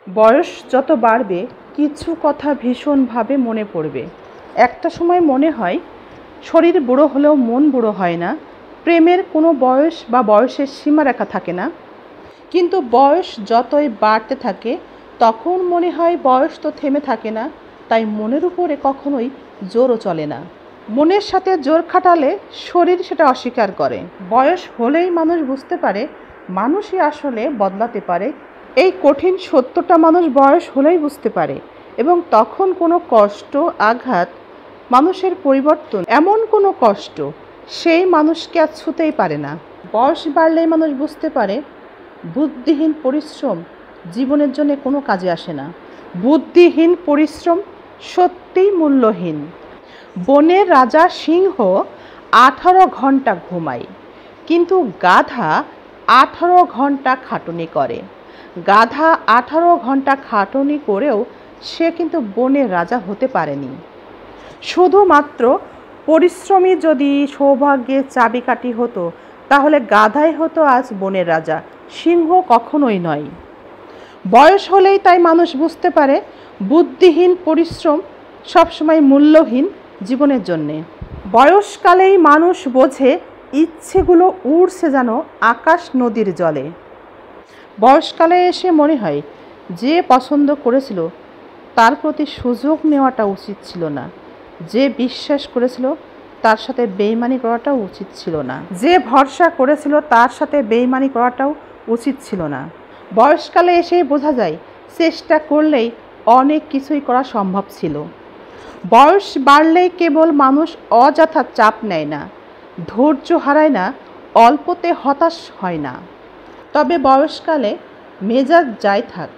বয়স যত বাড়বে কিছু কথা ভীষণভাবে মনে পড়বে। একটা সময় মনে হয় শরীর বুড়ো হলেও মন বুড়ো হয় না, প্রেমের কোনো বয়স বা বয়সের সীমারেখা থাকে না। কিন্তু বয়স যতই বাড়তে থাকে তখন মনে হয় বয়স তো থেমে থাকে না, তাই মনের উপরে কখনোই জোরও চলে না। মনের সাথে জোর খাটালে শরীর সেটা অস্বীকার করে। বয়স হলেই মানুষ বুঝতে পারে মানুষই আসলে বদলাতে পারে। এই কঠিন সত্যটা মানুষ বয়স হলেই বুঝতে পারে, এবং তখন কোনো কষ্ট, আঘাত, মানুষের পরিবর্তন, এমন কোনো কষ্ট সেই মানুষকে আর ছুঁতেই পারে না। বয়স বাড়লেই মানুষ বুঝতে পারে বুদ্ধিহীন পরিশ্রম জীবনের জন্য কোনো কাজে আসে না। বুদ্ধিহীন পরিশ্রম সত্যিই মূল্যহীন। বনের রাজা সিংহ 18 ঘন্টা ঘুমায়, কিন্তু গাধা 18 ঘন্টা খাটুনি করে। গাধা 18 ঘন্টা খাটুনি করেও সে কিন্তু বনের রাজা হতে পারেনি। শুধুমাত্র পরিশ্রমী যদি সৌভাগ্যের চাবিকাঠি হতো তাহলে গাধাই হতো আজ বনের রাজা, সিংহ কখনোই নয়। বয়স হলেই তাই মানুষ বুঝতে পারে বুদ্ধিহীন পরিশ্রম সবসময় মূল্যহীন জীবনের জন্যে। বয়সকালেই মানুষ বোঝে ইচ্ছেগুলো উড়ছে যেন আকাশ নদীর জলে। বয়সকালে এসে মনে হয় যে পছন্দ করেছিল তার প্রতি সুযোগ নেওয়াটা উচিত ছিল না, যে বিশ্বাস করেছিল তার সাথে বেইমানি করাটাও উচিত ছিল না, যে ভরসা করেছিল তার সাথে বেইমানি করাটাও উচিত ছিল না। বয়সকালে এসেই বোঝা যায় চেষ্টা করলেই অনেক কিছুই করা সম্ভব ছিল। বয়স বাড়লেই কেবল মানুষ অযথা চাপ নেয় না, ধৈর্য হারায় না, অল্পতে হতাশ হয় না। তবে বয়সকালে মেজাজ যাই থাক,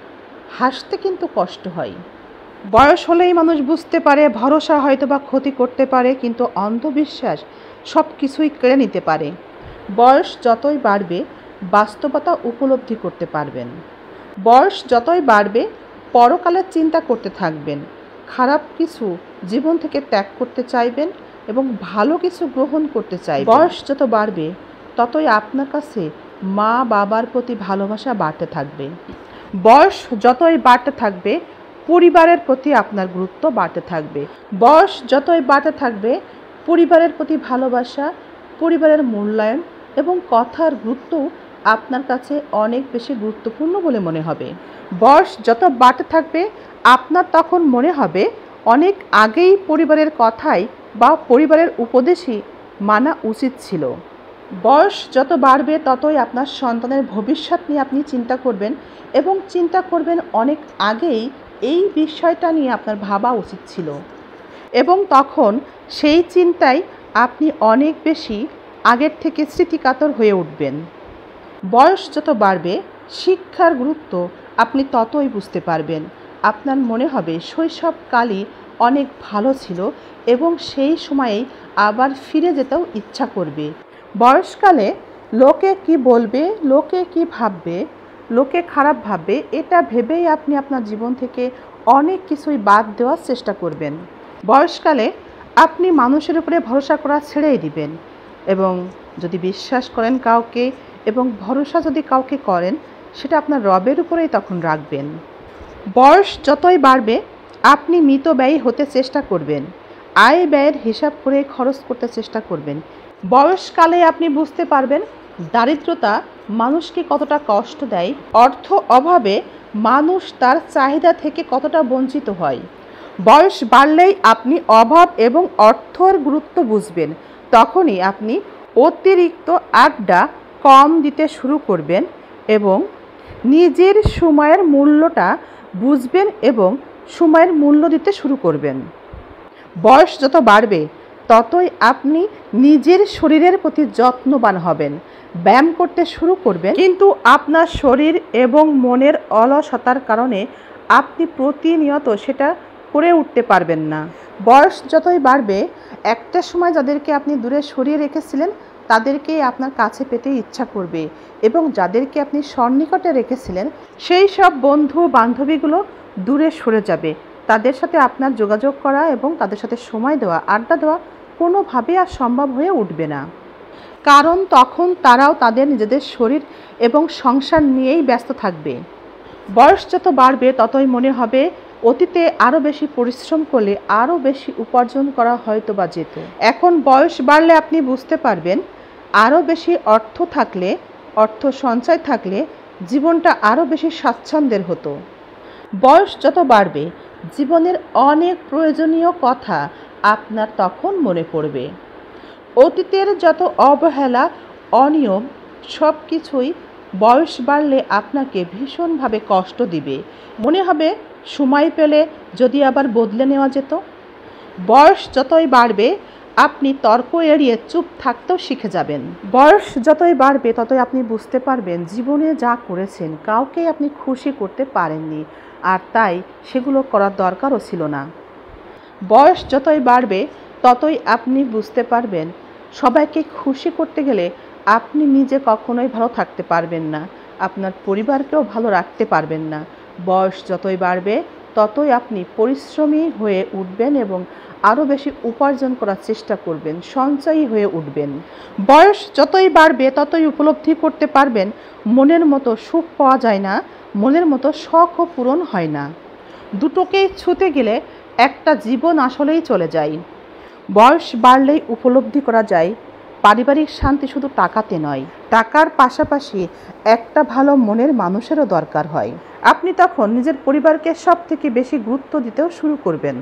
হাসতে কিন্তু কষ্ট হয়। বয়স হলেই মানুষ বুঝতে পারে ভরসা হয়তো বা ক্ষতি করতে পারে, কিন্তু অন্ধবিশ্বাস সব কিছুই কেড়ে নিতে পারে। বয়স যতই বাড়বে বাস্তবতা উপলব্ধি করতে পারবেন। বয়স যতই বাড়বে পরকালের চিন্তা করতে থাকবেন, খারাপ কিছু জীবন থেকে ত্যাগ করতে চাইবেন এবং ভালো কিছু গ্রহণ করতে চাইবেন। বয়স যত বাড়বে ততই আপনার কাছে মা বাবার প্রতি ভালোবাসা বাড়তে থাকবে। বয়স যতই বাড়তে থাকবে পরিবারের প্রতি আপনার গুরুত্ব বাড়তে থাকবে। বয়স যতই বাড়তে থাকবে পরিবারের প্রতি ভালোবাসা, পরিবারের মূল্যায়ন এবং কথার গুরুত্ব আপনার কাছে অনেক বেশি গুরুত্বপূর্ণ বলে মনে হবে। বয়স যত বাড়তে থাকবে আপনার তখন মনে হবে অনেক আগেই পরিবারের কথাই বা পরিবারের উপদেশই মানা উচিত ছিল। বয়স যত বাড়বে ততই আপনার সন্তানের ভবিষ্যৎ নিয়ে আপনি চিন্তা করবেন, এবং চিন্তা করবেন অনেক আগেই এই বিষয়টা নিয়ে আপনার ভাবা উচিত ছিল, এবং তখন সেই চিন্তায় আপনি অনেক বেশি আগের থেকে স্মৃতিকাতর হয়ে উঠবেন। বয়স যত বাড়বে শিক্ষার গুরুত্ব আপনি ততই বুঝতে পারবেন। আপনার মনে হবে শৈশবকালই অনেক ভালো ছিল এবং সেই সময়েই আবার ফিরে যেতেও ইচ্ছা করবে। বয়সকালে লোকে কি বলবে, লোকে কি ভাববে, লোকে খারাপ ভাববে, এটা ভেবেই আপনি আপনার জীবন থেকে অনেক কিছুই বাদ দেওয়ার চেষ্টা করবেন। বয়সকালে আপনি মানুষের উপরে ভরসা করা ছেড়েই দিবেন, এবং যদি বিশ্বাস করেন কাউকে এবং ভরসা যদি কাউকে করেন সেটা আপনার রবের উপরেই তখন রাখবেন। বয়স যতই বাড়বে আপনি মিতব্যয়ী হতে চেষ্টা করবেন, আয় ব্যয়ের হিসাব করে খরচ করতে চেষ্টা করবেন। বয়সকালে আপনি বুঝতে পারবেন দারিদ্রতা মানুষকে কতটা কষ্ট দেয়, অর্থ অভাবে মানুষ তার চাহিদা থেকে কতটা বঞ্চিত হয়। বয়স বাড়লেই আপনি অভাব এবং অর্থের গুরুত্ব বুঝবেন, তখনই আপনি অতিরিক্ত আড্ডা কম দিতে শুরু করবেন এবং নিজের সময়ের মূল্যটা বুঝবেন এবং সময়ের মূল্য দিতে শুরু করবেন। বয়স যত বাড়বে ততই আপনি নিজের শরীরের প্রতি যত্নবান হবেন, ব্যায়াম করতে শুরু করবেন, কিন্তু আপনার শরীর এবং মনের অলসতার কারণে আপনি প্রতিনিয়ত সেটা করে উঠতে পারবেন না। বয়স যতই বাড়বে একটা সময় যাদেরকে আপনি দূরে সরিয়ে রেখেছিলেন তাদেরকেই আপনার কাছে পেতে ইচ্ছা করবে, এবং যাদেরকে আপনি সন্নিকটে রেখেছিলেন সেই সব বন্ধু বান্ধবীগুলো দূরে সরে যাবে। তাদের সাথে আপনার যোগাযোগ করা এবং তাদের সাথে সময় দেওয়া, আড্ডা দেওয়া কোনোভাবেই আর সম্ভব হয়ে উঠবে না, কারণ তখন তারাও তাদের নিজেদের শরীর এবং সংসার নিয়েই ব্যস্ত থাকবে। বয়স যত বাড়বে ততই মনে হবে অতীতে আরও বেশি পরিশ্রম করলে আরও বেশি উপার্জন করা হয়তো বা যেত। এখন বয়স বাড়লে আপনি বুঝতে পারবেন আরও বেশি অর্থ থাকলে, অর্থ সঞ্চয় থাকলে জীবনটা আরও বেশি স্বাচ্ছন্দ্যের হতো। বয়স যত বাড়বে জীবনের অনেক প্রয়োজনীয় কথা আপনার তখন মনে পড়বে। অতীতের যত অবহেলা, অনিয়ম সব কিছুই বয়স বাড়লে আপনাকে ভীষণভাবে কষ্ট দিবে। মনে হবে সময় পেলে যদি আবার বদলে নেওয়া যেত। বয়স যতই বাড়বে আপনি তর্ক এড়িয়ে চুপ থাকতেও শিখে যাবেন। বয়স যতই বাড়বে ততই আপনি বুঝতে পারবেন জীবনে যা করেছেন কাউকেই আপনি খুশি করতে পারেননি, আর তাই সেগুলো করার দরকারও ছিল না। বয়স যতই বাড়বে ততই আপনি বুঝতে পারবেন সবাইকে খুশি করতে গেলে আপনি নিজে কখনোই ভালো থাকতে পারবেন না, আপনার পরিবারকেও ভালো রাখতে পারবেন না। বয়স যতই বাড়বে ততই আপনি পরিশ্রমী হয়ে উঠবেন এবং আরও বেশি উপার্জন করার চেষ্টা করবেন, সঞ্চয়ী হয়ে উঠবেন। বয়স যতই বাড়বে ততই উপলব্ধি করতে পারবেন মনের মতো সুখ পাওয়া যায় না, মনের মতো শখও পূরণ হয় না। দুটোকেই ছুঁতে গেলে একটা জীবন আসলেই চলে যায়। বয়স বাড়লেই উপলব্ধি করা যায় পারিবারিক শান্তি শুধু টাকাতে নয়, টাকার পাশাপাশি একটা ভালো মনের মানুষেরও দরকার হয়। আপনি তখন নিজের পরিবারকে সব থেকে বেশি গুরুত্ব দিতেও শুরু করবেন।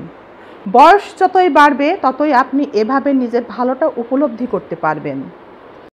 বয়স যতই বাড়বে ততই আপনি এভাবে নিজের ভালোটা উপলব্ধি করতে পারবেন।